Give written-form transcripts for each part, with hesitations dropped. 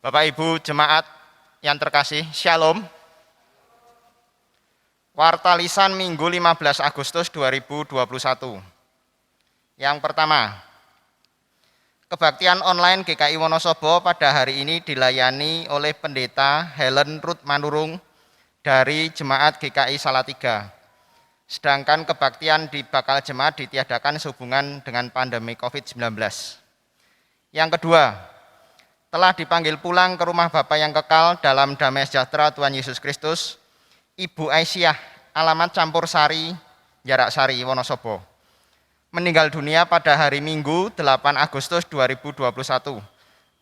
Bapak Ibu jemaat yang terkasih, Shalom. Wartalisan Minggu 15 Agustus 2021. Yang pertama, kebaktian online GKI Wonosobo pada hari ini dilayani oleh Pendeta Helen Ruth Manurung dari Jemaat GKI Salatiga. Sedangkan kebaktian di bakal jemaat ditiadakan sehubungan dengan pandemi COVID-19. Yang kedua, telah dipanggil pulang ke rumah Bapa yang kekal dalam damai sejahtera Tuhan Yesus Kristus, Ibu Aisyah, alamat Campur Sari, Jarak Sari, Wonosobo. Meninggal dunia pada hari Minggu 8 Agustus 2021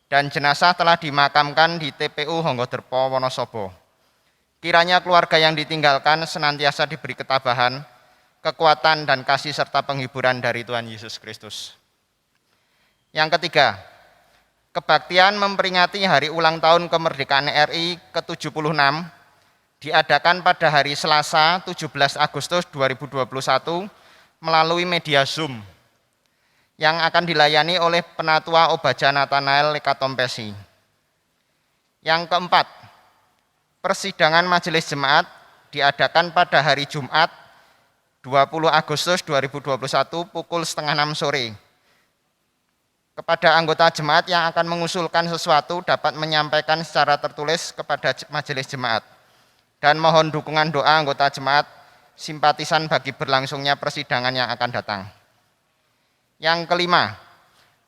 dan jenazah telah dimakamkan di TPU Honggoderpo, Wonosobo. Kiranya keluarga yang ditinggalkan senantiasa diberi ketabahan, kekuatan dan kasih serta penghiburan dari Tuhan Yesus Kristus. Yang ketiga, kebaktian memperingati hari ulang tahun kemerdekaan RI ke-76 diadakan pada hari Selasa 17 Agustus 2021 melalui media Zoom yang akan dilayani oleh Penatua Obaja Nathanael Lekatompesi. Yang keempat, persidangan majelis jemaat diadakan pada hari Jumat 20 Agustus 2021 pukul 5:30 sore. Kepada anggota jemaat yang akan mengusulkan sesuatu dapat menyampaikan secara tertulis kepada majelis jemaat. Dan mohon dukungan doa anggota jemaat simpatisan bagi berlangsungnya persidangan yang akan datang. Yang kelima,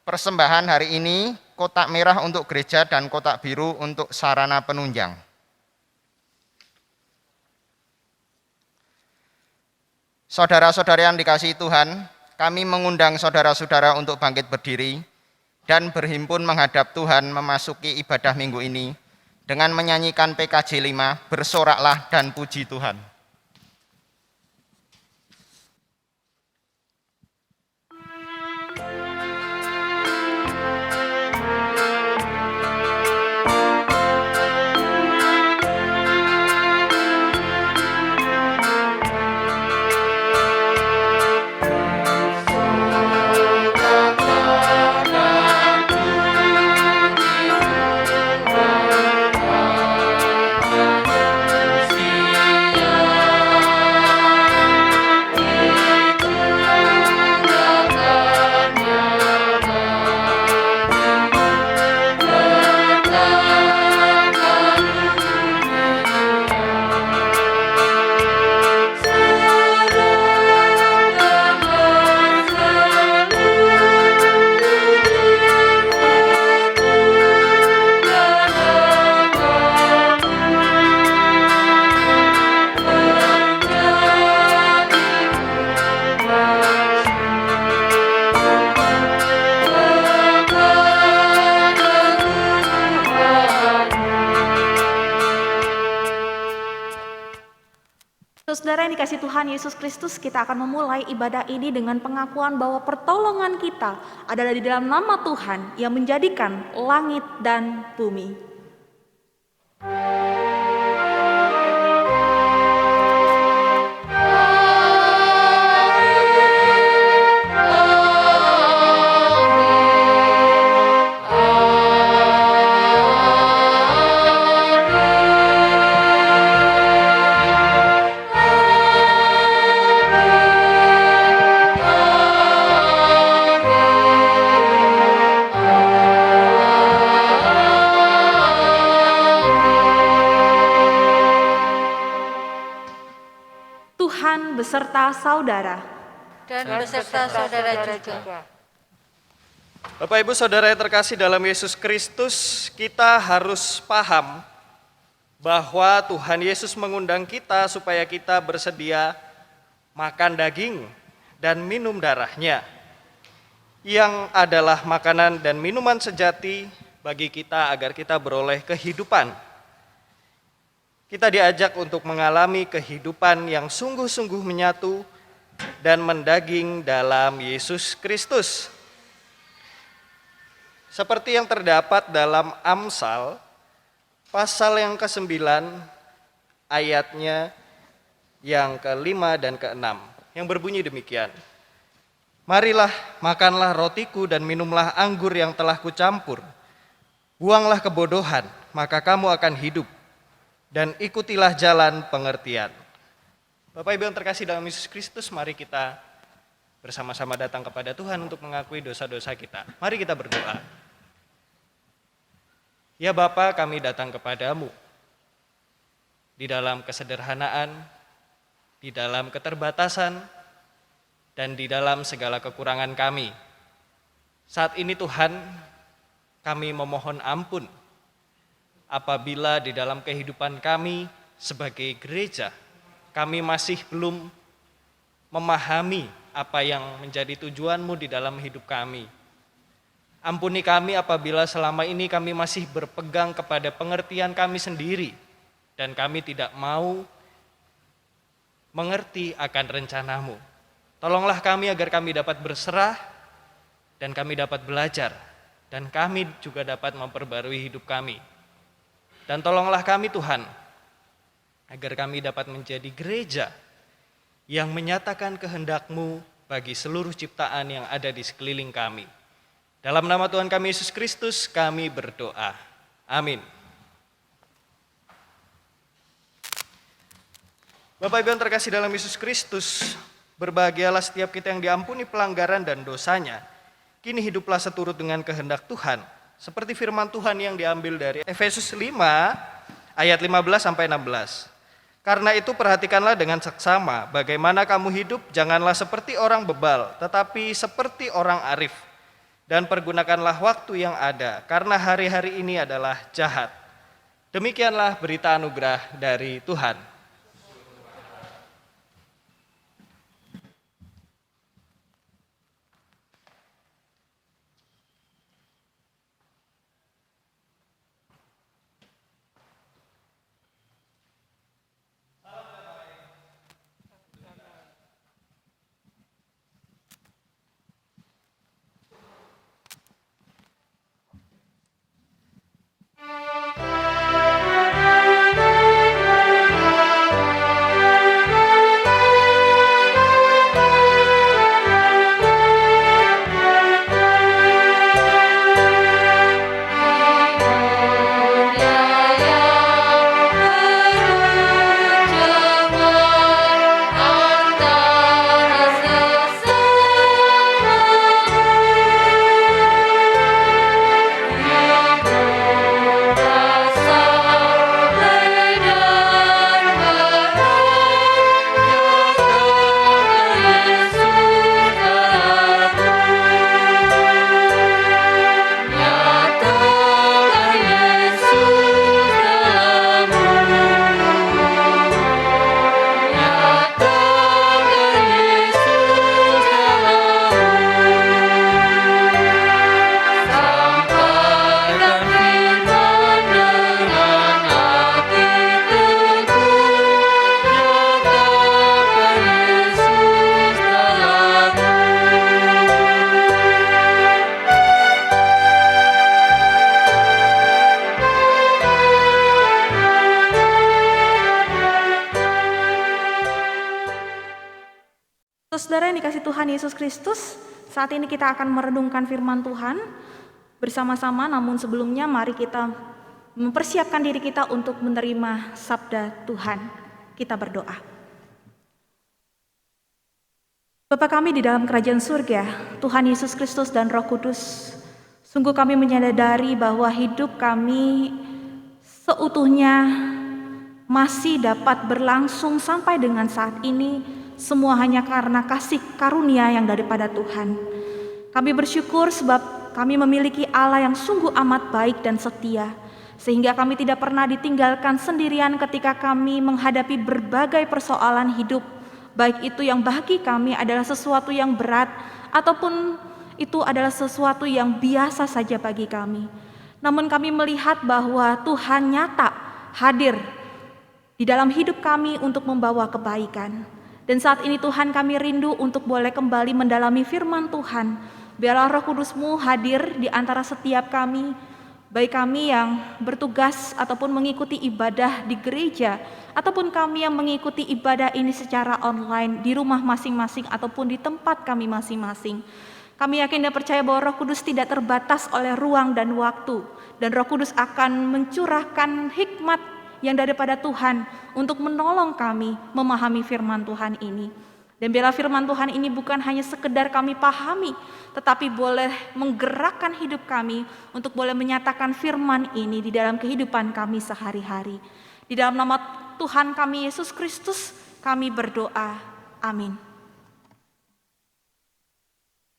persembahan hari ini kotak merah untuk gereja dan kotak biru untuk sarana penunjang. Saudara-saudara yang dikasihi Tuhan, kami mengundang saudara-saudara untuk bangkit berdiri dan berhimpun menghadap Tuhan memasuki ibadah minggu ini dengan menyanyikan PKJ 5, Bersoraklah dan Puji Tuhan. Saudara yang dikasihi Tuhan Yesus Kristus, kita akan memulai ibadah ini dengan pengakuan bahwa pertolongan kita adalah di dalam nama Tuhan yang menjadikan langit dan bumi. Beserta saudara dan beserta saudara juga. Bapak Ibu Saudara yang terkasih dalam Yesus Kristus, kita harus paham bahwa Tuhan Yesus mengundang kita supaya kita bersedia makan daging dan minum darahnya, yang adalah makanan dan minuman sejati bagi kita agar kita beroleh kehidupan. Kita diajak untuk mengalami kehidupan yang sungguh-sungguh menyatu dan mendaging dalam Yesus Kristus. Seperti yang terdapat dalam Amsal, pasal yang ke-9, ayatnya yang ke-5 dan ke-6, yang berbunyi demikian. Marilah, makanlah rotiku dan minumlah anggur yang telah kucampur. Buanglah kebodohan, maka kamu akan hidup, dan ikutilah jalan pengertian. Bapak Ibu yang terkasih dalam Yesus Kristus, mari kita bersama-sama datang kepada Tuhan untuk mengakui dosa-dosa kita. Mari kita berdoa. Ya Bapa, kami datang kepadamu di dalam kesederhanaan, di dalam keterbatasan, dan di dalam segala kekurangan kami. Saat ini Tuhan, kami memohon ampun apabila di dalam kehidupan kami sebagai gereja, kami masih belum memahami apa yang menjadi tujuan-Mu di dalam hidup kami. Ampuni kami apabila selama ini kami masih berpegang kepada pengertian kami sendiri, dan kami tidak mau mengerti akan rencana-Mu. Tolonglah kami agar kami dapat berserah, dan kami dapat belajar, dan kami juga dapat memperbarui hidup kami. Dan tolonglah kami Tuhan, agar kami dapat menjadi gereja yang menyatakan kehendak-Mu bagi seluruh ciptaan yang ada di sekeliling kami. Dalam nama Tuhan kami Yesus Kristus kami berdoa. Amin. Bapak Ibu yang terkasih dalam Yesus Kristus, berbahagialah setiap kita yang diampuni pelanggaran dan dosanya. Kini hiduplah seturut dengan kehendak Tuhan, seperti firman Tuhan yang diambil dari Efesus 5 ayat 15-16. Karena itu perhatikanlah dengan seksama bagaimana kamu hidup, janganlah seperti orang bebal, tetapi seperti orang arif. Dan pergunakanlah waktu yang ada, karena hari-hari ini adalah jahat. Demikianlah berita anugerah dari Tuhan. Saudara yang dikasih Tuhan Yesus Kristus, saat ini kita akan merenungkan firman Tuhan bersama-sama, namun sebelumnya mari kita mempersiapkan diri kita untuk menerima sabda Tuhan. Kita berdoa. Bapa kami di dalam kerajaan surga, Tuhan Yesus Kristus dan Roh Kudus, sungguh kami menyadari bahwa hidup kami seutuhnya masih dapat berlangsung sampai dengan saat ini, semua hanya karena kasih karunia yang daripada Tuhan. Kami bersyukur sebab kami memiliki Allah yang sungguh amat baik dan setia, sehingga kami tidak pernah ditinggalkan sendirian ketika kami menghadapi berbagai persoalan hidup, baik itu yang bagi kami adalah sesuatu yang berat, ataupun itu adalah sesuatu yang biasa saja bagi kami. Namun kami melihat bahwa Tuhan nyata hadir di dalam hidup kami untuk membawa kebaikan. Dan saat ini Tuhan, kami rindu untuk boleh kembali mendalami firman Tuhan. Biarlah Roh Kudus-Mu hadir di antara setiap kami, baik kami yang bertugas ataupun mengikuti ibadah di gereja, ataupun kami yang mengikuti ibadah ini secara online di rumah masing-masing ataupun di tempat kami masing-masing. Kami yakin dan percaya bahwa Roh Kudus tidak terbatas oleh ruang dan waktu, dan Roh Kudus akan mencurahkan hikmat yang daripada Tuhan untuk menolong kami memahami firman Tuhan ini. Dan biarlah firman Tuhan ini bukan hanya sekedar kami pahami, tetapi boleh menggerakkan hidup kami untuk boleh menyatakan firman ini di dalam kehidupan kami sehari-hari. Di dalam nama Tuhan kami Yesus Kristus kami berdoa. Amin.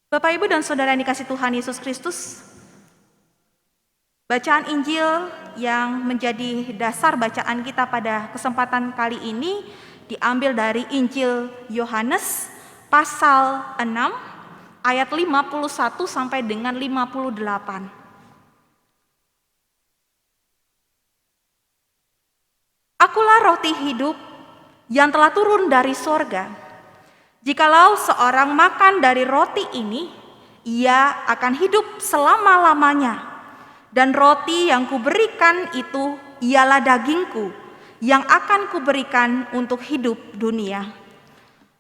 Bapak, Ibu, dan Saudara yang dikasihi Tuhan Yesus Kristus, bacaan Injil yang menjadi dasar bacaan kita pada kesempatan kali ini diambil dari Injil Yohanes pasal 6 ayat 51 sampai dengan 58. Akulah roti hidup yang telah turun dari sorga. Jikalau seorang makan dari roti ini, ia akan hidup selama-lamanya. Dan roti yang kuberikan itu ialah dagingku yang akan kuberikan untuk hidup dunia.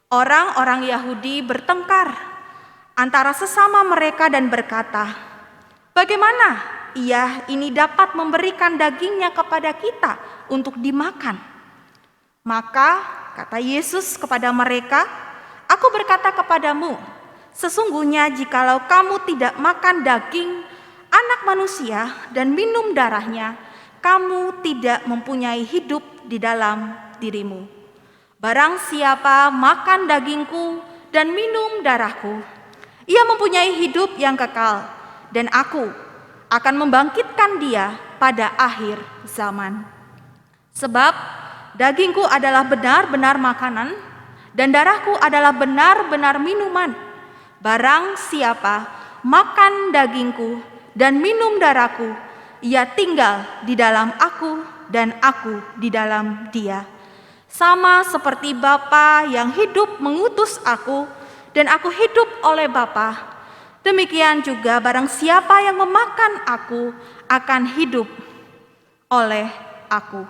Orang-orang Yahudi bertengkar antara sesama mereka dan berkata, bagaimana ia ini dapat memberikan dagingnya kepada kita untuk dimakan? Maka kata Yesus kepada mereka, aku berkata kepadamu, sesungguhnya jikalau kamu tidak makan daging Anak Manusia dan minum darahnya, kamu tidak mempunyai hidup di dalam dirimu. Barang siapa makan dagingku dan minum darahku, ia mempunyai hidup yang kekal, dan aku akan membangkitkan dia pada akhir zaman. Sebab dagingku adalah benar-benar makanan, dan darahku adalah benar-benar minuman. Barang siapa makan dagingku dan minum darahku, ia tinggal di dalam aku dan aku di dalam dia. Sama seperti Bapa yang hidup mengutus aku dan aku hidup oleh Bapa, demikian juga barang siapa yang memakan aku akan hidup oleh aku.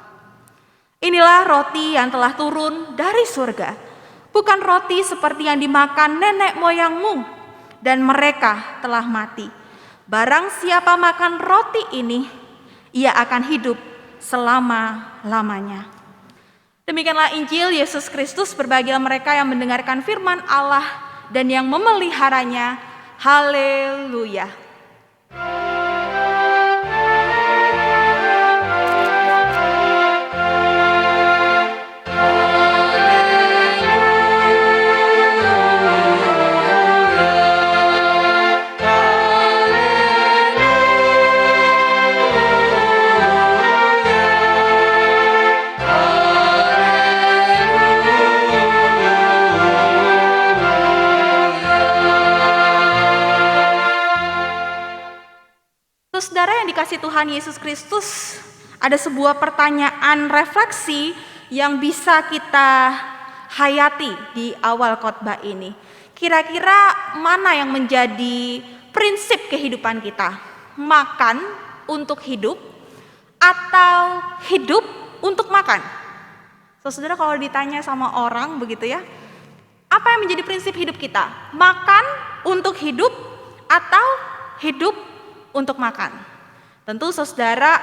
Inilah roti yang telah turun dari surga, bukan roti seperti yang dimakan nenek moyangmu dan mereka telah mati. Barang siapa makan roti ini, ia akan hidup selama-lamanya. Demikianlah Injil Yesus Kristus. Berbahagialah mereka yang mendengarkan firman Allah dan yang memeliharanya. Haleluya. Saudara yang dikasihi Tuhan Yesus Kristus, ada sebuah pertanyaan refleksi yang bisa kita hayati di awal khotbah ini. Kira-kira mana yang menjadi prinsip kehidupan kita? Makan untuk hidup atau hidup untuk makan? Saudara, kalau ditanya sama orang begitu ya, apa yang menjadi prinsip hidup kita? Makan untuk hidup atau hidup untuk makan? Tentu saudara,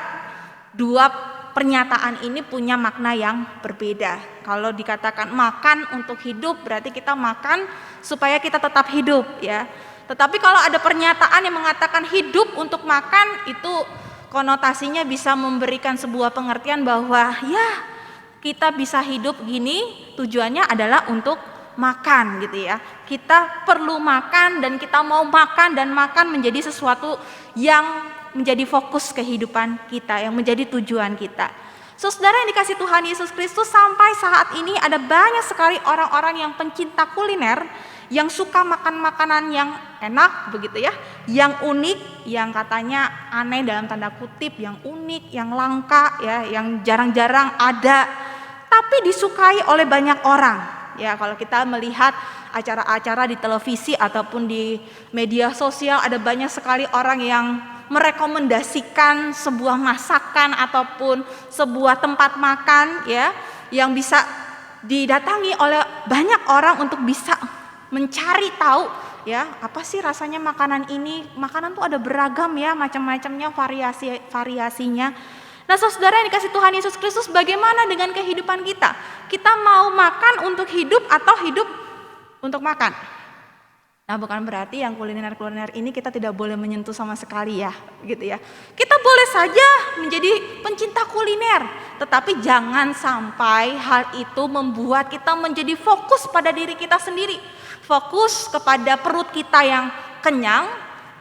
dua pernyataan ini punya makna yang berbeda. Kalau dikatakan makan untuk hidup, berarti kita makan supaya kita tetap hidup ya. Tetapi kalau ada pernyataan yang mengatakan hidup untuk makan, itu konotasinya bisa memberikan sebuah pengertian bahwa ya kita bisa hidup gini tujuannya adalah untuk makan gitu ya. Kita perlu makan dan kita mau makan, dan makan menjadi sesuatu yang menjadi fokus kehidupan kita, yang menjadi tujuan kita. Saudara yang dikasihi Tuhan Yesus Kristus, sampai saat ini ada banyak sekali orang-orang yang pencinta kuliner, yang suka makan makanan yang enak begitu ya, yang unik, yang katanya aneh dalam tanda kutip, yang unik, yang langka ya, yang jarang-jarang ada, tapi disukai oleh banyak orang. Ya, kalau kita melihat acara-acara di televisi ataupun di media sosial, ada banyak sekali orang yang merekomendasikan sebuah masakan ataupun sebuah tempat makan ya, yang bisa didatangi oleh banyak orang untuk bisa mencari tahu ya, apa sih rasanya makanan ini? Makanan tuh ada beragam ya, macam-macamnya, variasinya. Nah, saudara yang dikasih Tuhan Yesus Kristus, bagaimana dengan kehidupan kita? Kita mau makan untuk hidup atau hidup untuk makan? Nah, bukan berarti yang kuliner-kuliner ini kita tidak boleh menyentuh sama sekali ya, gitu ya. Kita boleh saja menjadi pencinta kuliner, tetapi jangan sampai hal itu membuat kita menjadi fokus pada diri kita sendiri. Fokus kepada perut kita yang kenyang,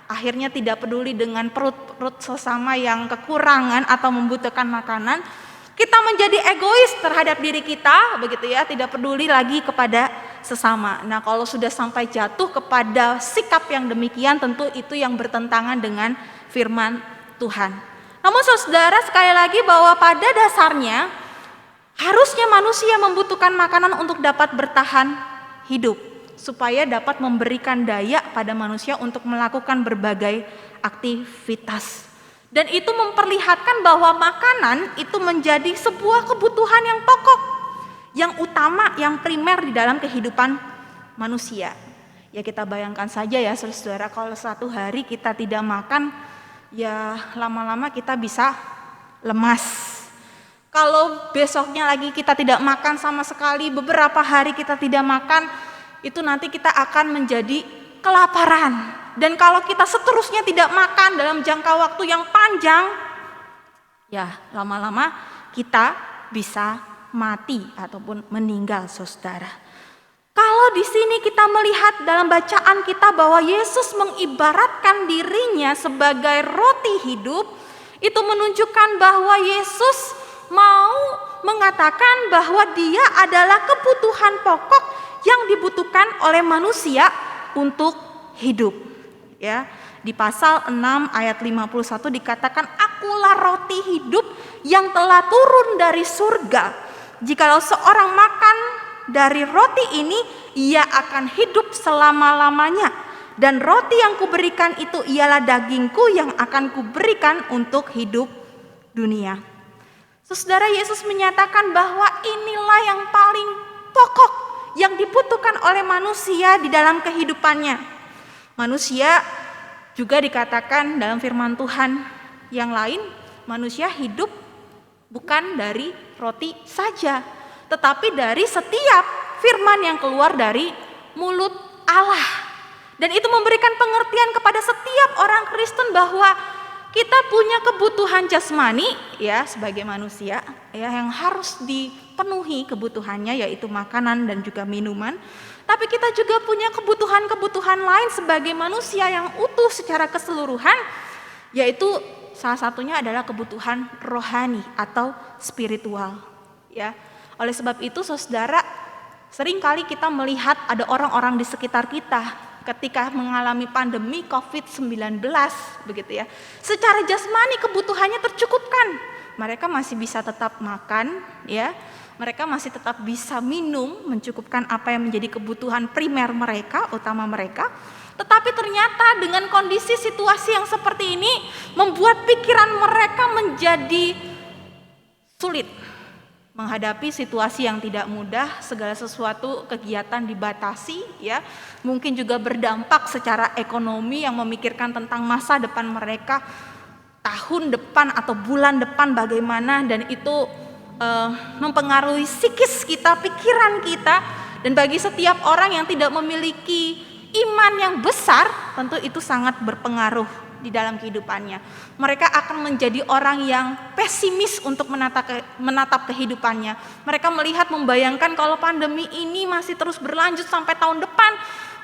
akhirnya tidak peduli dengan perut sesama yang kekurangan atau membutuhkan makanan. Kita menjadi egois terhadap diri kita, begitu ya, tidak peduli lagi kepada sesama. Nah, kalau sudah sampai jatuh kepada sikap yang demikian, tentu itu yang bertentangan dengan firman Tuhan. Namun saudara, sekali lagi bahwa pada dasarnya harusnya manusia membutuhkan makanan untuk dapat bertahan hidup, supaya dapat memberikan daya pada manusia untuk melakukan berbagai aktivitas. Dan itu memperlihatkan bahwa makanan itu menjadi sebuah kebutuhan yang pokok, yang utama, yang primer di dalam kehidupan manusia. Ya, kita bayangkan saja ya saudara, kalau satu hari kita tidak makan, ya lama-lama kita bisa lemas. Kalau besoknya lagi kita tidak makan sama sekali, beberapa hari kita tidak makan, itu nanti kita akan menjadi kelaparan. Dan kalau kita seterusnya tidak makan dalam jangka waktu yang panjang, ya lama-lama kita bisa mati ataupun meninggal, saudara. Kalau di sini kita melihat dalam bacaan kita bahwa Yesus mengibaratkan dirinya sebagai roti hidup, itu menunjukkan bahwa Yesus mau mengatakan bahwa dia adalah kebutuhan pokok yang dibutuhkan oleh manusia untuk hidup. Ya, di pasal 6 ayat 51 dikatakan, akulah roti hidup yang telah turun dari surga. Jikalau seorang makan dari roti ini, ia akan hidup selama-lamanya. Dan roti yang kuberikan itu ialah dagingku yang akan kuberikan untuk hidup dunia. Saudara, Yesus menyatakan bahwa inilah yang paling pokok yang dibutuhkan oleh manusia di dalam kehidupannya. Manusia juga dikatakan dalam firman Tuhan yang lain, manusia hidup bukan dari roti saja, tetapi dari setiap firman yang keluar dari mulut Allah. Dan itu memberikan pengertian kepada setiap orang Kristen bahwa kita punya kebutuhan jasmani ya sebagai manusia ya, yang harus dipenuhi kebutuhannya, yaitu makanan dan juga minuman. Tapi kita juga punya kebutuhan-kebutuhan lain sebagai manusia yang utuh secara keseluruhan, yaitu salah satunya adalah kebutuhan rohani atau spiritual. Ya, oleh sebab itu, saudara, seringkali kita melihat ada orang-orang di sekitar kita ketika mengalami pandemi COVID-19, begitu ya. Secara jasmani kebutuhannya tercukupkan, mereka masih bisa tetap makan, ya. Mereka masih tetap bisa minum, mencukupkan apa yang menjadi kebutuhan primer mereka, utama mereka. Tetapi ternyata dengan kondisi situasi yang seperti ini membuat pikiran mereka menjadi sulit menghadapi situasi yang tidak mudah, segala sesuatu kegiatan dibatasi ya. Mungkin juga berdampak secara ekonomi yang memikirkan tentang masa depan mereka, tahun depan atau bulan depan bagaimana, dan itu mempengaruhi psikis kita, pikiran kita. Dan bagi setiap orang yang tidak memiliki iman yang besar, tentu itu sangat berpengaruh di dalam kehidupannya. Mereka akan menjadi orang yang pesimis untuk menatap kehidupannya. Mereka melihat, membayangkan kalau pandemi ini masih terus berlanjut sampai tahun depan,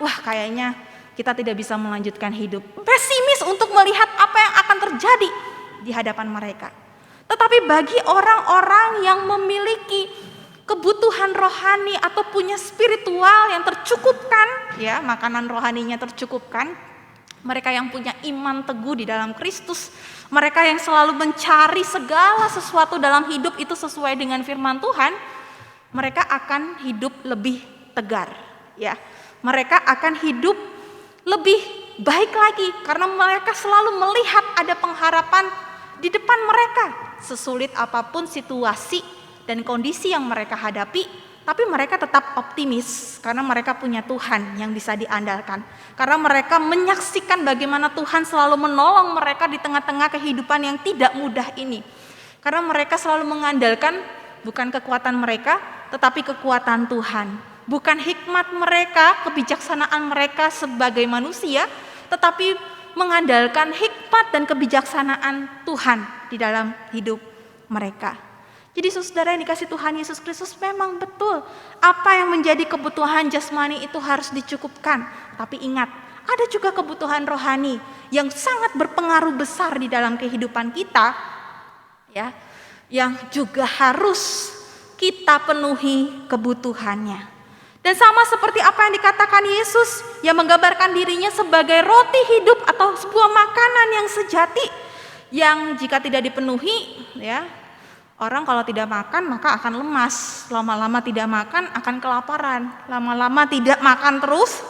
wah kayaknya kita tidak bisa melanjutkan hidup. Pesimis untuk melihat apa yang akan terjadi di hadapan mereka. Tetapi bagi orang-orang yang memiliki kebutuhan rohani atau punya spiritual yang tercukupkan, ya, makanan rohaninya tercukupkan, mereka yang punya iman teguh di dalam Kristus, mereka yang selalu mencari segala sesuatu dalam hidup itu sesuai dengan firman Tuhan, mereka akan hidup lebih tegar, ya. Mereka akan hidup lebih baik lagi karena mereka selalu melihat ada pengharapan di depan mereka. Sesulit apapun situasi dan kondisi yang mereka hadapi, tapi mereka tetap optimis karena mereka punya Tuhan yang bisa diandalkan. Karena mereka menyaksikan bagaimana Tuhan selalu menolong mereka di tengah-tengah kehidupan yang tidak mudah ini. Karena mereka selalu mengandalkan bukan kekuatan mereka, tetapi kekuatan Tuhan. Bukan hikmat mereka, kebijaksanaan mereka sebagai manusia, tetapi mengandalkan hikmat dan kebijaksanaan Tuhan di dalam hidup mereka. Jadi saudara yang dikasih Tuhan Yesus Kristus, memang betul apa yang menjadi kebutuhan jasmani itu harus dicukupkan. Tapi ingat, ada juga kebutuhan rohani yang sangat berpengaruh besar di dalam kehidupan kita, ya, yang juga harus kita penuhi kebutuhannya. Dan sama seperti apa yang dikatakan Yesus yang menggambarkan dirinya sebagai roti hidup atau sebuah makanan yang sejati, yang jika tidak dipenuhi, ya, orang kalau tidak makan maka akan lemas, lama-lama tidak makan akan kelaparan, lama-lama tidak makan terus,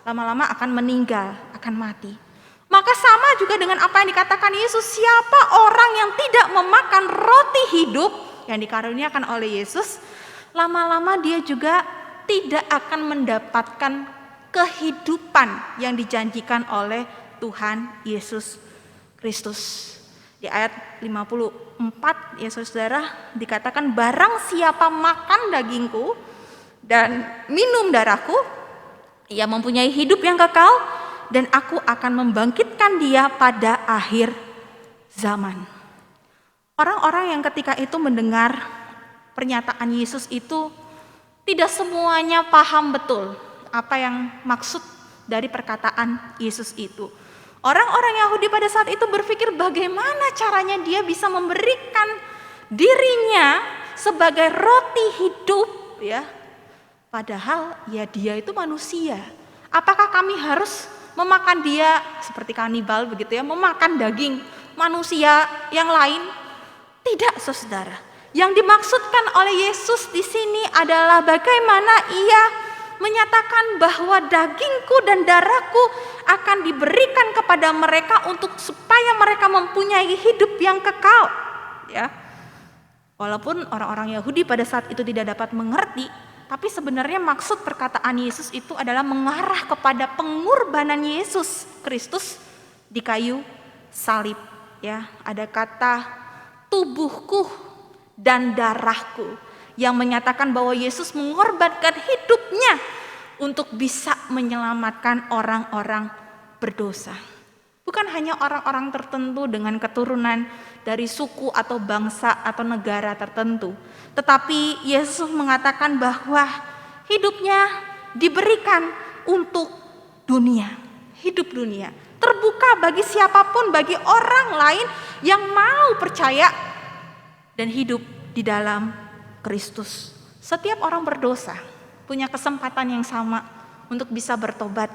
lama-lama akan meninggal, akan mati. Maka sama juga dengan apa yang dikatakan Yesus, siapa orang yang tidak memakan roti hidup yang dikaruniakan oleh Yesus, lama-lama dia juga tidak akan mendapatkan kehidupan yang dijanjikan oleh Tuhan Yesus Kristus. Di ayat 54 ya saudara, dikatakan barang siapa makan dagingku dan minum darahku, ia mempunyai hidup yang kekal dan aku akan membangkitkan dia pada akhir zaman. Orang-orang yang ketika itu mendengar pernyataan Yesus itu tidak semuanya paham betul apa yang maksud dari perkataan Yesus itu. Orang-orang Yahudi pada saat itu berpikir bagaimana caranya dia bisa memberikan dirinya sebagai roti hidup, ya. Padahal ya dia itu manusia. Apakah kami harus memakan dia seperti kanibal begitu ya, memakan daging manusia yang lain? Tidak, saudara. Yang dimaksudkan oleh Yesus di sini adalah bagaimana ia menyatakan bahwa dagingku dan darahku akan diberikan kepada mereka untuk supaya mereka mempunyai hidup yang kekal, ya. Walaupun orang-orang Yahudi pada saat itu tidak dapat mengerti, tapi sebenarnya maksud perkataan Yesus itu adalah mengarah kepada pengorbanan Yesus Kristus di kayu salib, ya. Ada kata tubuhku dan darahku yang menyatakan bahwa Yesus mengorbankan hidupnya untuk bisa menyelamatkan orang-orang berdosa. Bukan hanya orang-orang tertentu dengan keturunan dari suku atau bangsa atau negara tertentu, tetapi Yesus mengatakan bahwa hidupnya diberikan untuk dunia, hidup dunia, terbuka bagi siapapun, bagi orang lain yang mau percaya dan hidup di dalam Kristus. Setiap orang berdosa punya kesempatan yang sama untuk bisa bertobat.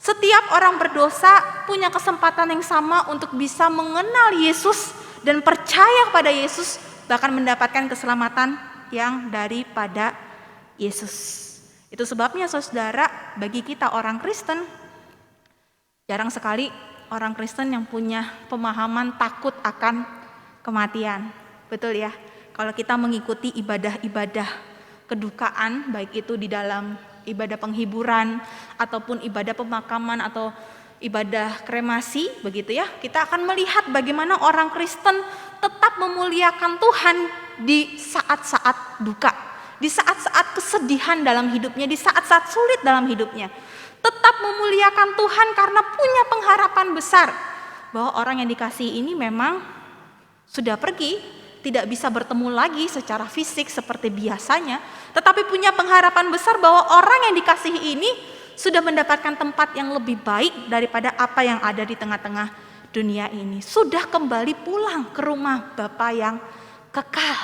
Setiap orang berdosa punya kesempatan yang sama untuk bisa mengenal Yesus dan percaya pada Yesus, bahkan mendapatkan keselamatan yang daripada Yesus. Itu sebabnya saudara, bagi kita orang Kristen, jarang sekali orang Kristen yang punya pemahaman takut akan kematian. Betul ya? Kalau kita mengikuti ibadah-ibadah kedukaan, baik itu di dalam ibadah penghiburan ataupun ibadah pemakaman atau ibadah kremasi, begitu ya, kita akan melihat bagaimana orang Kristen tetap memuliakan Tuhan di saat-saat duka, di saat-saat kesedihan dalam hidupnya, di saat-saat sulit dalam hidupnya. Tetap memuliakan Tuhan karena punya pengharapan besar bahwa orang yang dikasihi ini memang sudah pergi, tidak bisa bertemu lagi secara fisik seperti biasanya, tetapi punya pengharapan besar bahwa orang yang dikasihi ini sudah mendapatkan tempat yang lebih baik daripada apa yang ada di tengah-tengah dunia ini. Sudah kembali pulang ke rumah Bapa yang kekal.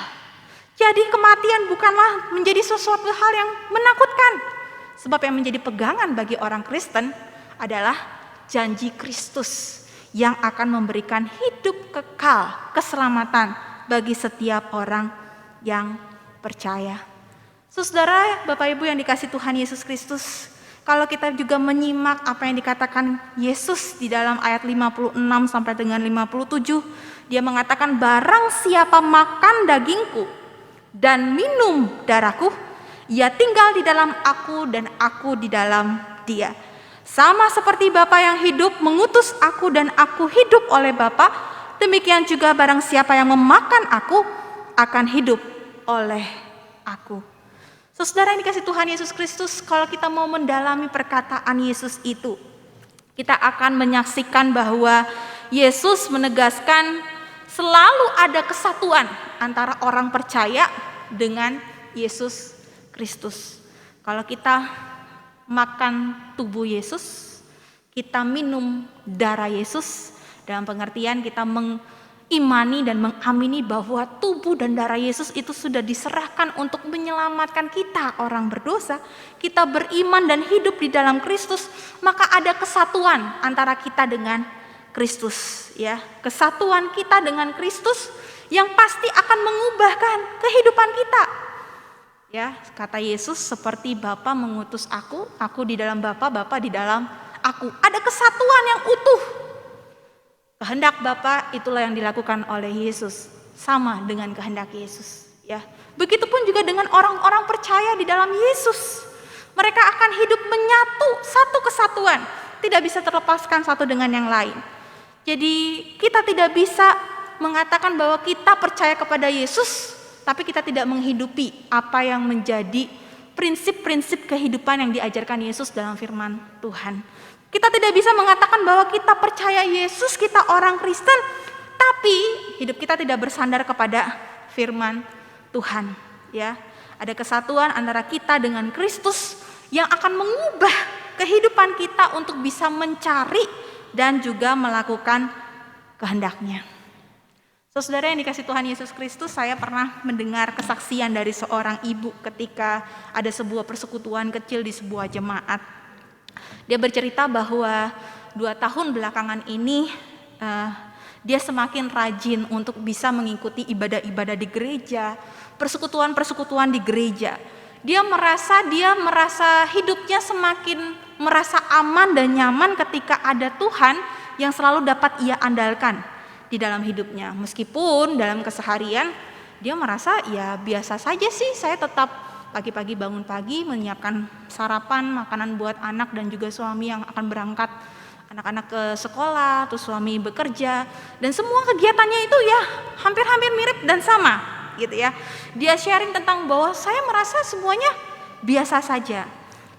Jadi kematian bukanlah menjadi sesuatu hal yang menakutkan. Sebab yang menjadi pegangan bagi orang Kristen adalah janji Kristus yang akan memberikan hidup kekal, keselamatan bagi setiap orang yang percaya. Saudara, Bapak Ibu yang dikasih Tuhan Yesus Kristus, kalau kita juga menyimak apa yang dikatakan Yesus di dalam ayat 56 sampai dengan 57, dia mengatakan barang siapa makan dagingku dan minum darahku, Ia tinggal di dalam aku dan aku di dalam dia. Sama seperti Bapa yang hidup mengutus aku dan aku hidup oleh Bapa, demikian juga barang siapa yang memakan aku akan hidup oleh aku. Saudara yang dikasihi Tuhan Yesus Kristus, kalau kita mau mendalami perkataan Yesus itu, kita akan menyaksikan bahwa Yesus menegaskan selalu ada kesatuan antara orang percaya dengan Yesus Kristus. Kalau kita makan tubuh Yesus, kita minum darah Yesus, dalam pengertian kita mengimani dan mengamini bahwa tubuh dan darah Yesus itu sudah diserahkan untuk menyelamatkan kita orang berdosa, kita beriman dan hidup di dalam Kristus, maka ada kesatuan antara kita dengan Kristus, ya. Kesatuan kita dengan Kristus yang pasti akan mengubahkan kehidupan kita. Ya, kata Yesus, seperti Bapa mengutus aku di dalam Bapa, Bapa di dalam aku. Ada kesatuan yang utuh. Kehendak Bapa itulah yang dilakukan oleh Yesus, sama dengan kehendak Yesus, ya. Begitupun juga dengan orang-orang percaya di dalam Yesus. Mereka akan hidup menyatu, satu kesatuan, tidak bisa terlepaskan satu dengan yang lain. Jadi kita tidak bisa mengatakan bahwa kita percaya kepada Yesus, tapi kita tidak menghidupi apa yang menjadi prinsip-prinsip kehidupan yang diajarkan Yesus dalam firman Tuhan. Kita tidak bisa mengatakan bahwa kita percaya Yesus, kita orang Kristen, tapi hidup kita tidak bersandar kepada firman Tuhan. Ya, ada kesatuan antara kita dengan Kristus yang akan mengubah kehidupan kita untuk bisa mencari dan juga melakukan kehendak-Nya. Saudara yang dikasihi Tuhan Yesus Kristus, saya pernah mendengar kesaksian dari seorang ibu ketika ada sebuah persekutuan kecil di sebuah jemaat. Dia bercerita bahwa 2 tahun belakangan ini dia semakin rajin untuk bisa mengikuti ibadah-ibadah di gereja, persekutuan-persekutuan di gereja. Dia merasa hidupnya semakin merasa aman dan nyaman ketika ada Tuhan yang selalu dapat ia andalkan di dalam hidupnya. Meskipun dalam keseharian dia merasa ya biasa saja sih, saya tetap pagi-pagi bangun pagi menyiapkan sarapan, makanan buat anak dan juga suami yang akan berangkat anak-anak ke sekolah, terus suami bekerja, dan semua kegiatannya itu ya hampir-hampir mirip dan sama gitu ya. Dia sharing tentang bahwa saya merasa semuanya biasa saja.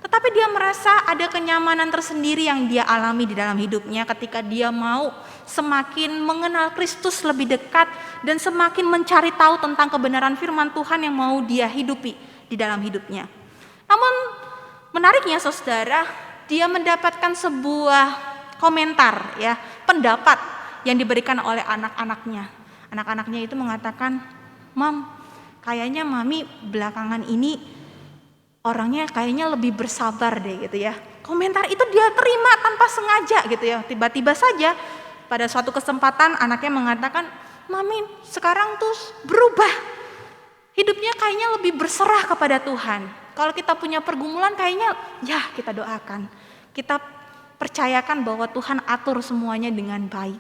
Tetapi dia merasa ada kenyamanan tersendiri yang dia alami di dalam hidupnya ketika dia mau semakin mengenal Kristus lebih dekat dan semakin mencari tahu tentang kebenaran firman Tuhan yang mau dia hidupi di dalam hidupnya. Namun menariknya saudara, dia mendapatkan sebuah komentar ya, pendapat yang diberikan oleh anak-anaknya. Anak-anaknya itu mengatakan, "Mam, kayaknya Mami belakangan ini orangnya kayaknya lebih bersabar deh," gitu ya. Komentar itu dia terima tanpa sengaja gitu ya. Tiba-tiba saja pada suatu kesempatan anaknya mengatakan, "Mami sekarang tuh berubah. Hidupnya kayaknya lebih berserah kepada Tuhan. Kalau kita punya pergumulan kayaknya ya kita doakan. Kita percayakan bahwa Tuhan atur semuanya dengan baik."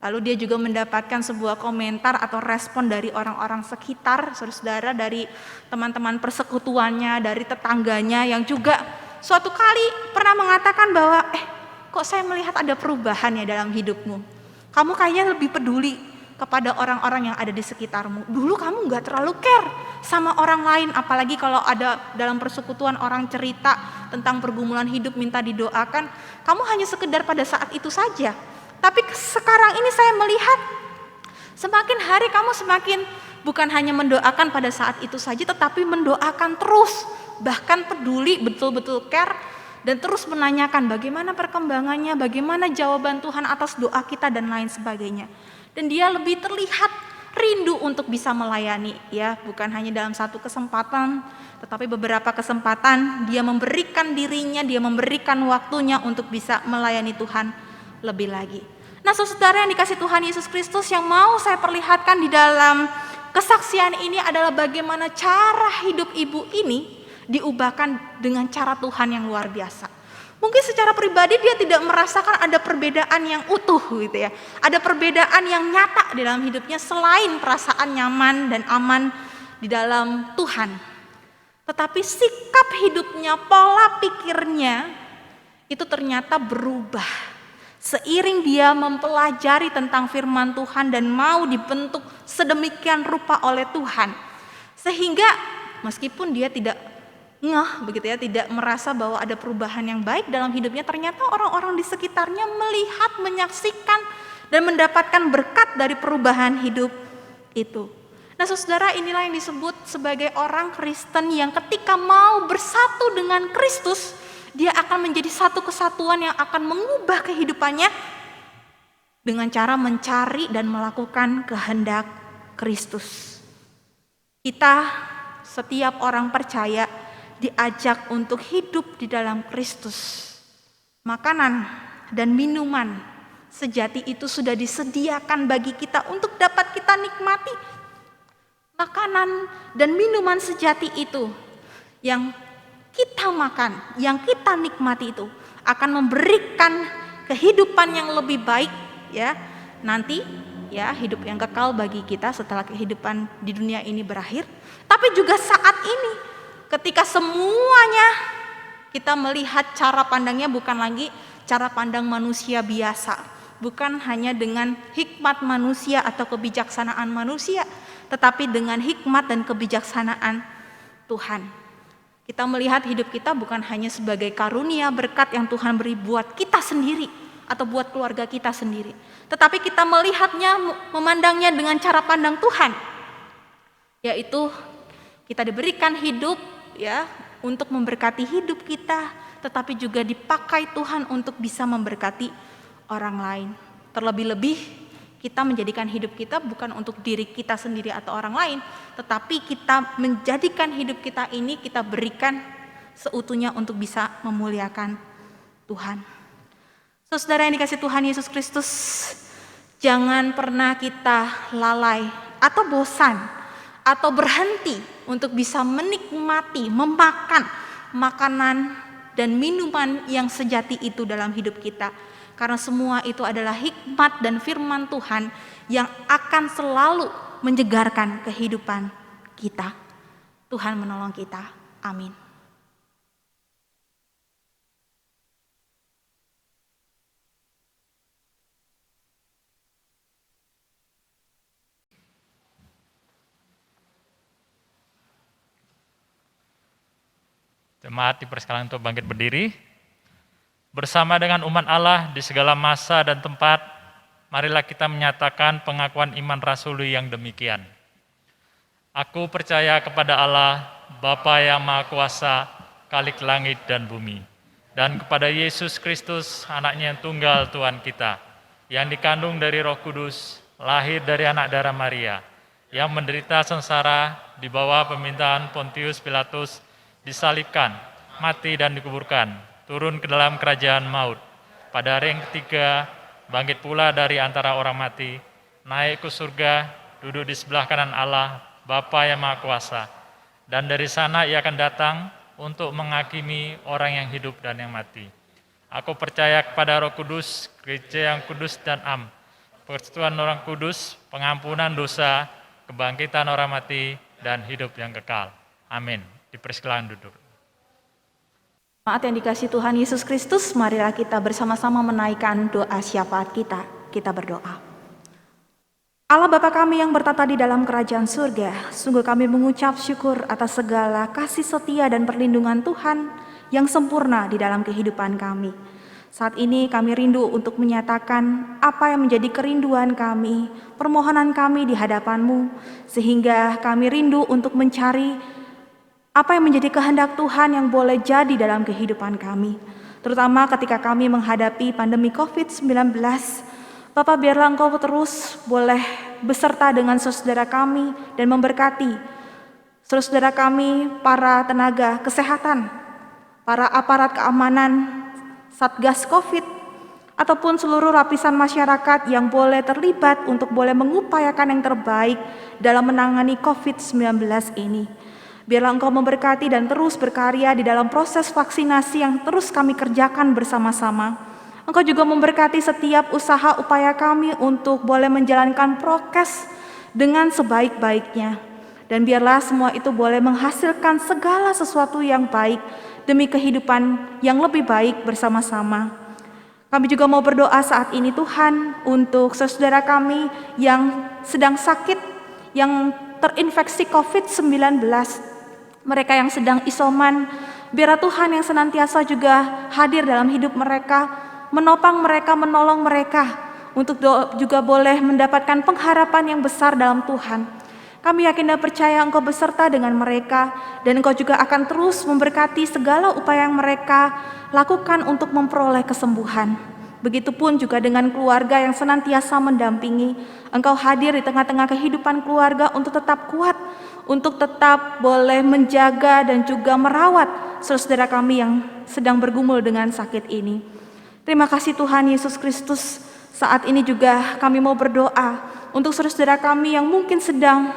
Lalu dia juga mendapatkan sebuah komentar atau respon dari orang-orang sekitar, saudara, dari teman-teman persekutuannya, dari tetangganya yang juga suatu kali pernah mengatakan bahwa kok saya melihat ada perubahan ya dalam hidupmu. Kamu kayaknya lebih peduli kepada orang-orang yang ada di sekitarmu. Dulu kamu gak terlalu care sama orang lain, apalagi kalau ada dalam persekutuan orang cerita tentang pergumulan hidup minta didoakan, kamu hanya sekedar pada saat itu saja. Tapi sekarang ini saya melihat semakin hari kamu semakin bukan hanya mendoakan pada saat itu saja, tetapi mendoakan terus, bahkan peduli, betul-betul care, dan terus menanyakan bagaimana perkembangannya, bagaimana jawaban Tuhan atas doa kita dan lain sebagainya. Dan dia lebih terlihat rindu untuk bisa melayani, ya, bukan hanya dalam satu kesempatan, tetapi beberapa kesempatan dia memberikan dirinya, dia memberikan waktunya untuk bisa melayani Tuhan lebih lagi. Nah, saudara yang dikasihi Tuhan Yesus Kristus, yang mau saya perlihatkan di dalam kesaksian ini adalah bagaimana cara hidup ibu ini diubahkan dengan cara Tuhan yang luar biasa. Mungkin secara pribadi dia tidak merasakan ada perbedaan yang utuh gitu ya. Ada perbedaan yang nyata di dalam hidupnya selain perasaan nyaman dan aman di dalam Tuhan. tetapi sikap hidupnya, pola pikirnya itu ternyata berubah. Seiring dia mempelajari tentang firman Tuhan dan mau dibentuk sedemikian rupa oleh Tuhan. Sehingga meskipun dia tidak ngeh begitu ya, tidak merasa bahwa ada perubahan yang baik dalam hidupnya, ternyata orang-orang di sekitarnya melihat, menyaksikan dan mendapatkan berkat dari perubahan hidup itu. Nah saudara, inilah yang disebut sebagai orang Kristen yang ketika mau bersatu dengan Kristus, dia akan menjadi satu kesatuan yang akan mengubah kehidupannya dengan cara mencari dan melakukan kehendak Kristus. Kita, setiap orang percaya, diajak untuk hidup di dalam Kristus. Makanan dan minuman sejati itu sudah disediakan bagi kita untuk dapat kita nikmati. Makanan dan minuman sejati itu yang kita makan, yang kita nikmati itu akan memberikan kehidupan yang lebih baik ya nanti ya, hidup yang kekal bagi kita setelah kehidupan di dunia ini berakhir. Tapi juga saat ini ketika semuanya kita melihat cara pandangnya bukan lagi cara pandang manusia biasa, bukan hanya dengan hikmat manusia atau kebijaksanaan manusia, tetapi dengan hikmat dan kebijaksanaan Tuhan. Kita melihat hidup kita bukan hanya sebagai karunia berkat yang Tuhan beri buat kita sendiri atau buat keluarga kita sendiri, tetapi kita melihatnya, memandangnya dengan cara pandang Tuhan, yaitu kita diberikan hidup ya untuk memberkati hidup kita, tetapi juga dipakai Tuhan untuk bisa memberkati orang lain. Terlebih-lebih kita menjadikan hidup kita bukan untuk diri kita sendiri atau orang lain, tetapi kita menjadikan hidup kita ini kita berikan seutuhnya untuk bisa memuliakan Tuhan. Saudara yang dikasihi Tuhan Yesus Kristus, jangan pernah kita lalai atau bosan atau berhenti untuk bisa menikmati, memakan makanan dan minuman yang sejati itu dalam hidup kita. Karena semua itu adalah hikmat dan firman Tuhan yang akan selalu menyegarkan kehidupan kita. Tuhan menolong kita. Amin. Jemaat dipersilakan untuk bangkit berdiri. Bersama dengan umat Allah di segala masa dan tempat, marilah kita menyatakan pengakuan iman rasuli yang demikian. Aku percaya kepada Allah, Bapa yang Maha Kuasa, Khalik langit dan bumi, dan kepada Yesus Kristus, anaknya yang tunggal Tuhan kita, yang dikandung dari Roh Kudus, lahir dari anak darah Maria, yang menderita sengsara di bawah pemerintahan Pontius Pilatus, disalibkan, mati dan dikuburkan, turun ke dalam kerajaan maut. Pada hari yang ketiga, bangkit pula dari antara orang mati, naik ke surga, duduk di sebelah kanan Allah, Bapa yang Maha Kuasa. Dan dari sana ia akan datang untuk menghakimi orang yang hidup dan yang mati. Aku percaya kepada Roh Kudus, gereja yang kudus dan am, persekutuan orang kudus, pengampunan dosa, kebangkitan orang mati, dan hidup yang kekal. Amin. Dipersilakan duduk. Jemaat yang dikasihi Tuhan Yesus Kristus, marilah kita bersama-sama menaikkan doa syafaat kita. Kita berdoa. Allah Bapa kami yang bertata di dalam kerajaan surga, sungguh kami mengucap syukur atas segala kasih setia dan perlindungan Tuhan yang sempurna di dalam kehidupan kami. Saat ini kami rindu untuk menyatakan apa yang menjadi kerinduan kami, permohonan kami di hadapan-Mu, sehingga kami rindu untuk mencari apa yang menjadi kehendak Tuhan yang boleh jadi dalam kehidupan kami. Terutama ketika kami menghadapi pandemi COVID-19. Bapak, biarlah Engkau terus boleh beserta dengan saudara kami dan memberkati saudara kami, para tenaga kesehatan, para aparat keamanan, Satgas COVID, ataupun seluruh lapisan masyarakat yang boleh terlibat untuk boleh mengupayakan yang terbaik dalam menangani COVID-19 ini. Biarlah Engkau memberkati dan terus berkarya di dalam proses vaksinasi yang terus kami kerjakan bersama-sama. Engkau juga memberkati setiap usaha upaya kami untuk boleh menjalankan prokes dengan sebaik-baiknya. Dan biarlah semua itu boleh menghasilkan segala sesuatu yang baik demi kehidupan yang lebih baik bersama-sama. Kami juga mau berdoa saat ini Tuhan untuk saudara kami yang sedang sakit, yang terinfeksi COVID-19, mereka yang sedang isoman. Biarlah Tuhan yang senantiasa juga hadir dalam hidup mereka, menopang mereka, menolong mereka, untuk juga boleh mendapatkan pengharapan yang besar dalam Tuhan. Kami yakin dan percaya Engkau beserta dengan mereka, dan Engkau juga akan terus memberkati segala upaya yang mereka lakukan untuk memperoleh kesembuhan. Begitupun juga dengan keluarga yang senantiasa mendampingi. Engkau hadir di tengah-tengah kehidupan keluarga untuk tetap kuat, untuk tetap boleh menjaga dan juga merawat saudara kami yang sedang bergumul dengan sakit ini. Terima kasih Tuhan Yesus Kristus. Saat ini juga kami mau berdoa untuk saudara kami yang mungkin sedang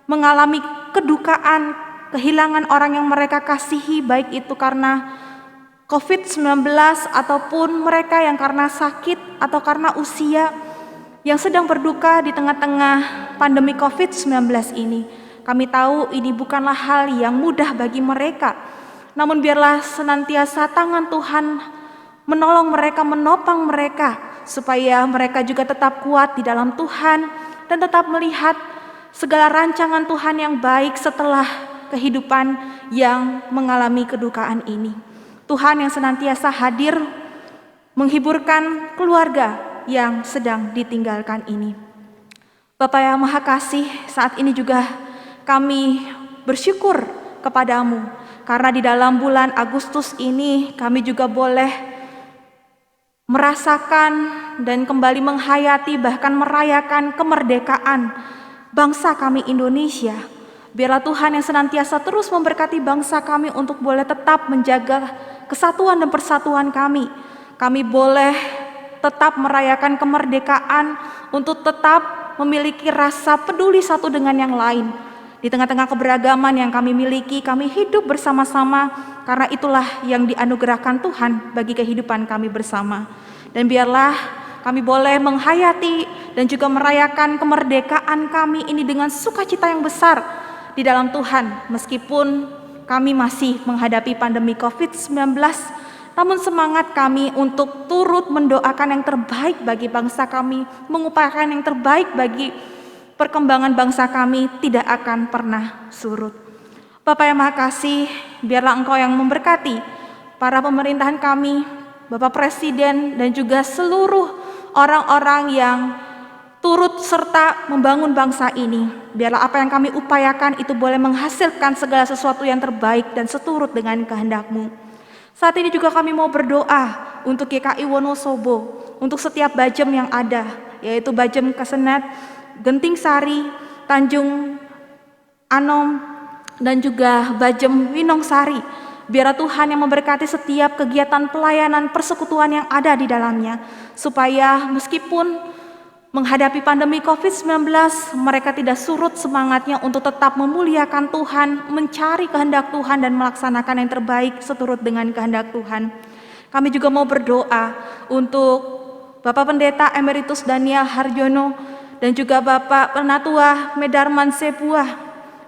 mengalami kedukaan, kehilangan orang yang mereka kasihi, baik itu karena COVID-19 ataupun mereka yang karena sakit atau karena usia, yang sedang berduka di tengah-tengah pandemi COVID-19 ini. Kami tahu ini bukanlah hal yang mudah bagi mereka, namun biarlah senantiasa tangan Tuhan menolong mereka, menopang mereka, supaya mereka juga tetap kuat di dalam Tuhan dan tetap melihat segala rancangan Tuhan yang baik setelah kehidupan yang mengalami kedukaan ini. Tuhan yang senantiasa hadir menghiburkan keluarga yang sedang ditinggalkan ini. Bapa yang Maha Kasih, saat ini juga kami bersyukur kepadamu, karena di dalam bulan Agustus ini kami juga boleh merasakan dan kembali menghayati bahkan merayakan kemerdekaan bangsa kami Indonesia. Biarlah Tuhan yang senantiasa terus memberkati bangsa kami untuk boleh tetap menjaga kesatuan dan persatuan kami. Kami boleh tetap merayakan kemerdekaan untuk tetap memiliki rasa peduli satu dengan yang lain. Di tengah-tengah keberagaman yang kami miliki, kami hidup bersama-sama, karena itulah yang dianugerahkan Tuhan bagi kehidupan kami bersama. Dan biarlah kami boleh menghayati dan juga merayakan kemerdekaan kami ini dengan sukacita yang besar di dalam Tuhan. Meskipun kami masih menghadapi pandemi COVID-19, namun semangat kami untuk turut mendoakan yang terbaik bagi bangsa kami, mengupayakan yang terbaik bagi perkembangan bangsa kami tidak akan pernah surut. Bapa yang Maha Kasih, biarlah Engkau yang memberkati para pemerintahan kami, Bapak Presiden dan juga seluruh orang-orang yang turut serta membangun bangsa ini. Biarlah apa yang kami upayakan itu boleh menghasilkan segala sesuatu yang terbaik dan seturut dengan kehendak-Mu. Saat ini juga kami mau berdoa untuk GKI Wonosobo, untuk setiap Bajem yang ada, yaitu Bajem Kesenet, Genting Sari, Tanjung Anom, dan juga Bajem Winong Sari. Biarlah Tuhan yang memberkati setiap kegiatan pelayanan persekutuan yang ada di dalamnya, supaya meskipun menghadapi pandemi COVID-19, mereka tidak surut semangatnya untuk tetap memuliakan Tuhan, mencari kehendak Tuhan dan melaksanakan yang terbaik seturut dengan kehendak Tuhan. Kami juga mau berdoa untuk Bapak Pendeta Emeritus Daniel Harjono dan juga Bapak Penatua Medarman Sebuah,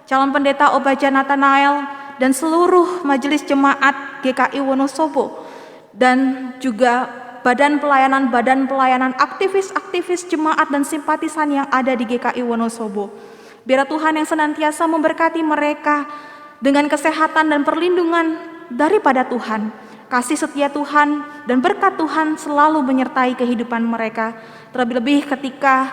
calon pendeta Obaja Nathanael, dan seluruh majelis jemaat GKI Wonosobo, dan juga badan pelayanan, aktivis-aktivis jemaat dan simpatisan yang ada di GKI Wonosobo. Biar Tuhan yang senantiasa memberkati mereka dengan kesehatan dan perlindungan daripada Tuhan. Kasih setia Tuhan dan berkat Tuhan selalu menyertai kehidupan mereka. Terlebih-lebih ketika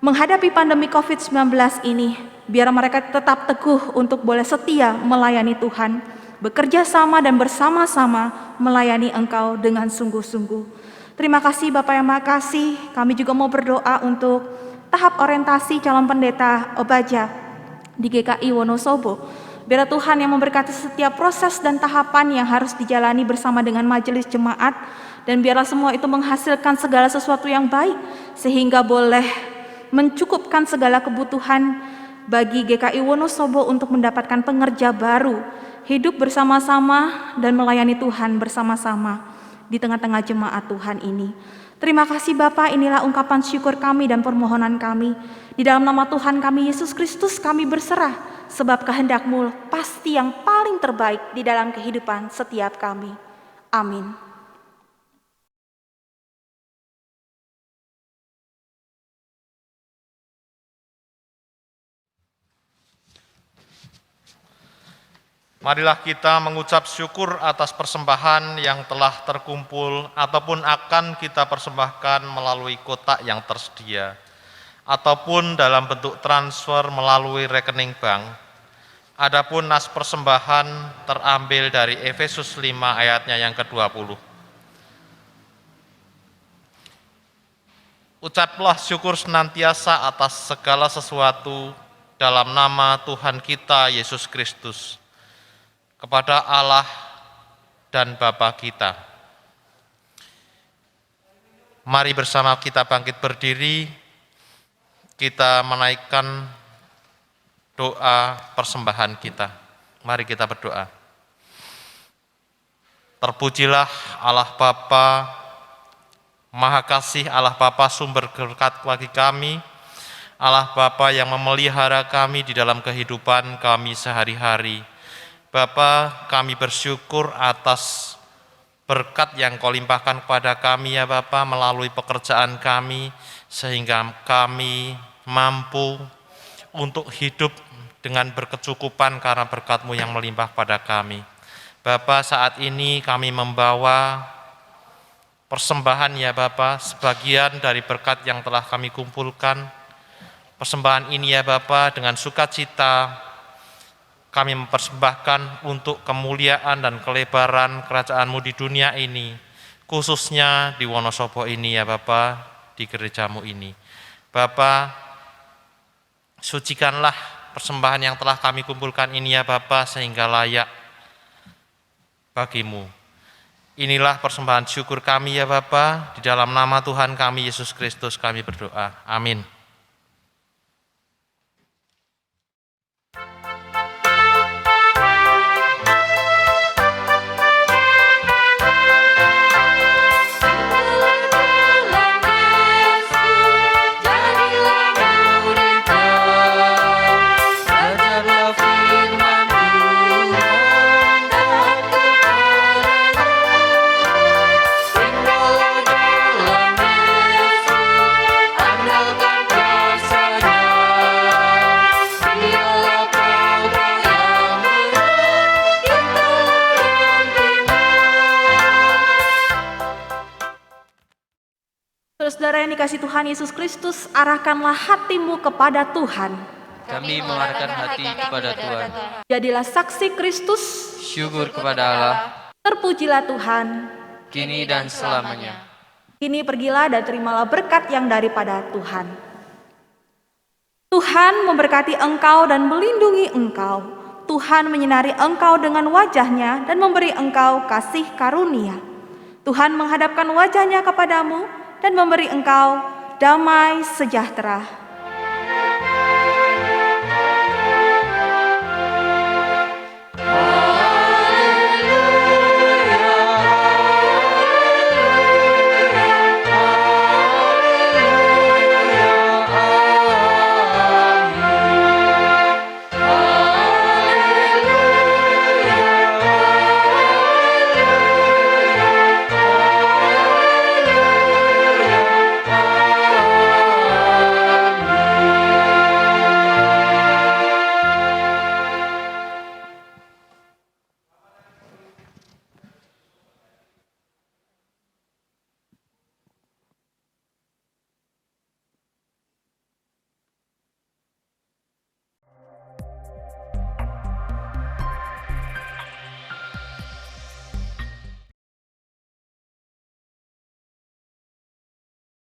menghadapi pandemi COVID-19 ini, biar mereka tetap teguh untuk boleh setia melayani Tuhan, bekerja sama dan bersama-sama melayani Engkau dengan sungguh-sungguh. Terima kasih Bapak yang Maha Kasih. Kami juga mau berdoa untuk tahap orientasi calon pendeta Obaja di GKI Wonosobo. Biar Tuhan yang memberkati setiap proses dan tahapan yang harus dijalani bersama dengan majelis jemaat, dan biarlah semua itu menghasilkan segala sesuatu yang baik, sehingga boleh mencukupkan segala kebutuhan bagi GKI Wonosobo untuk mendapatkan pengerja baru, hidup bersama-sama dan melayani Tuhan bersama-sama di tengah-tengah jemaat Tuhan ini. Terima kasih Bapa, inilah ungkapan syukur kami dan permohonan kami. Di dalam nama Tuhan kami Yesus Kristus kami berserah, sebab kehendak-Mu pasti yang paling terbaik di dalam kehidupan setiap kami. Amin. Marilah kita mengucap syukur atas persembahan yang telah terkumpul ataupun akan kita persembahkan melalui kotak yang tersedia, ataupun dalam bentuk transfer melalui rekening bank. Adapun nas persembahan terambil dari Efesus 5 ayatnya yang ke-20. Ucaplah syukur senantiasa atas segala sesuatu dalam nama Tuhan kita Yesus Kristus, kepada Allah dan Bapa kita. Mari bersama kita bangkit berdiri, kita menaikkan doa persembahan kita. Mari kita berdoa. Terpujilah Allah Bapa, Maha Kasih, Allah Bapa sumber berkat bagi kami, Allah Bapa yang memelihara kami di dalam kehidupan kami sehari-hari. Bapa, kami bersyukur atas berkat yang Kau limpahkan kepada kami ya Bapa melalui pekerjaan kami, sehingga kami mampu untuk hidup dengan berkecukupan karena berkat-Mu yang melimpah pada kami. Bapa, saat ini kami membawa persembahan ya Bapa, sebagian dari berkat yang telah kami kumpulkan. Persembahan ini ya Bapa, dengan sukacita kami mempersembahkan untuk kemuliaan dan kelebaran kerajaan-Mu di dunia ini, khususnya di Wonosobo ini ya Bapa, di gereja-Mu ini. Bapa, sucikanlah persembahan yang telah kami kumpulkan ini ya Bapa, sehingga layak bagi-Mu. Inilah persembahan syukur kami ya Bapa, di dalam nama Tuhan kami Yesus Kristus kami berdoa. Amin. Saudara yang dikasih Tuhan Yesus Kristus, arahkanlah hatimu kepada Tuhan. Kami mengarahkan hati kepada Tuhan. Jadilah saksi Kristus. Syukur kepada Allah. Terpujilah Tuhan. Kini dan selamanya. Kini pergilah dan terimalah berkat yang daripada Tuhan. Tuhan memberkati engkau dan melindungi engkau. Tuhan menyinari engkau dengan wajah-Nya dan memberi engkau kasih karunia. Tuhan menghadapkan wajah-Nya kepadamu dan memberi engkau damai sejahtera.